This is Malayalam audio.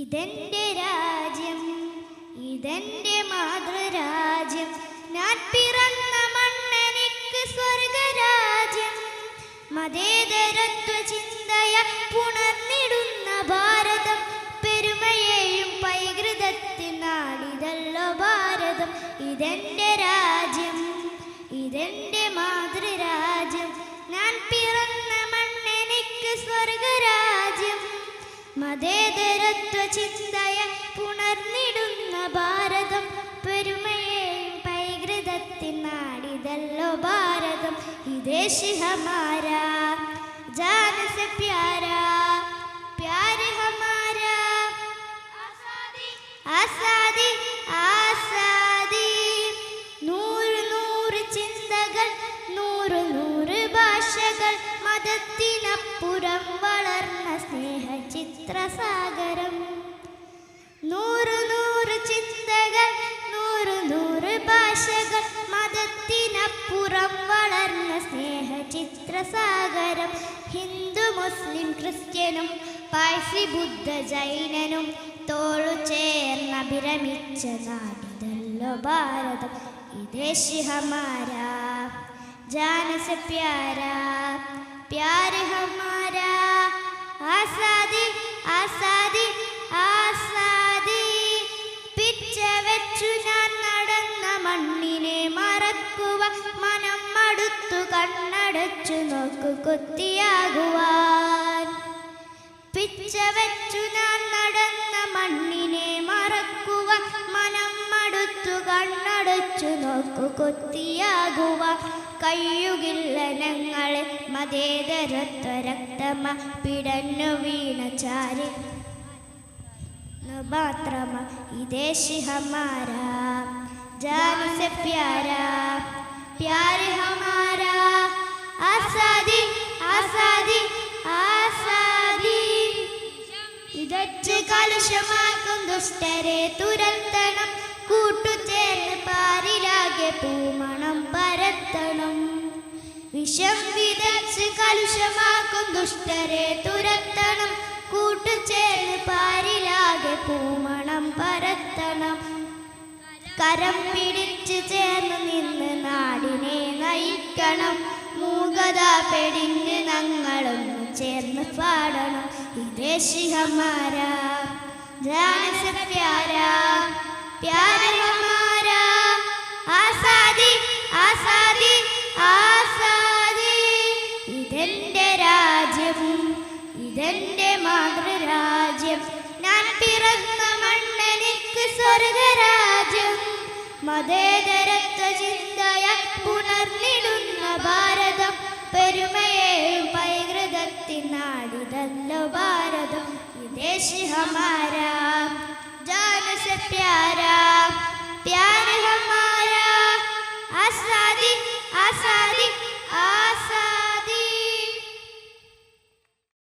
ഇതെന്റെ രാജ്യം, ഇതെന്റെ മാതൃരാജ്യം, ഞാൻ പിറന്ന മണ്ണെനിക്ക് സ്വർഗരാജ്യം. മതേതരത്വ ചിന്തയ പുണർന്നിടുന്ന ഭാരതം, പെരുമയെയും പൈതൃകത്തിൻ നാടിതല്ലോ ഭാരതം. ഇതെന്റെ രാജ്യം, ഇതെന്റെ മാതൃരാജ്യം, ഞാൻ പിറന്ന മണ്ണെനിക്ക് സ്വർഗരാജ്യം. മതേതരത്വ ചിന്തയ പുണർന്നിടുന്ന ഭാരതം, പെരുമയെയും പൈതൃകത്തിൻ നാടിതല്ലോ ഭാരതം. ये देश हमारा जान से प्यारा, प्यार हमारा आज़ादी आज़ादी आज़ादी. നൂറ് നൂറ് ചിന്തകൾ, നൂറ് നൂറ് ഭാഷകൾ, മതത്തിനപ്പുറം വളർന്ന സ്നേഹചിത്രസാഗരം. നൂറ് നൂറ് ചിന്തകൾ, നൂറ് നൂറ് ഭാഷകൾ, മതത്തിനപ്പുറം വളർന്ന സ്നേഹചിത്രസാഗരം. ഹിന്ദു മുസ്ലിം ക്രിസ്ത്യനും പാഴ്സി ബുദ്ധ ജൈനനും തോളു ചേർന്ന വിരമിച്ച നാടിതല്ലോ ഭാരതം. ഈ ദേശ് ഹമാരാ ജാൻ സെ പ്യാരാ, പ്യാർ ഹമാരാ ആസാദി ആസാദി ആസാദി. പിച്ച വെച്ചു ഞാൻ നടന്ന മണ്ണിനെ മറക്കുക, മനം മടുത്തു കണ്ണടച്ചു നോക്കു കൊത്തിയാകുവാൻ. പിച്ച വെച്ചു ഞാൻ നടന്ന മണ്ണിനെ മറക്കുക, മനം മടുത്തു കണ്ണടച്ചു നോക്കു കൊത്തിയാകുവാൻ. കഴിയുകില്ല ഞങ്ങളെ മതേതരത്വ രക്തമ പിടഞ്ഞു വീണ ചാരി മാത്രമ. ഈ ദേശ് ഹമാരാ ജാൻ സെ പ്യാരാ, പ്യാർ ഹമാരാ ആസാദി ആസാദി ആസാദി. ഇതച്ച് കലുഷമാക്കും ദുഷ്ടരെ തുരത്തണം, കൂട്ടുചേർന്ന് പാരിലാകെ പൂമണം പരത്തണം. വിഷം വിതച്ച് കലുഷമാക്കും ദുഷ്ടരെ തുരത്തണം, കൂട്ടുചേർന്ന് പാരിലാകെ പൂമണം പരത്തണം. കരം പിടിച്ച് ചേർന്ന് നിന്ന് നാടിനെ നയിക്കണം, മൂകത പെടിഞ്ഞ് ഞങ്ങളൊന്ന് ചേർന്ന് പാടണം. ഈ ദേശ് ഹമാരാ ജാൻ സെ പ്യാരാ, പ്യാർ ഹമാരാ ആസാദി ആസാദി ആസാദി. ഇതെന്റെ രാജ്യം, ഇതെന്റെ മാതൃരാജ്യം, ഞാൻ പിറന്ന മണ്ണെനിക്ക് സ്വർഗരാജ്യം. മതേതരത്വ ചിന്തയ പുണർന്നിടുന്ന ഭാരതം, പെരുമയെയും പൈതൃകത്തിൻ നാടിതല്ലോ ഭാരതം. ഈ ദേശ് ഹമാരാ ജാൻ സെ പ്യാരാ, പ്യാർ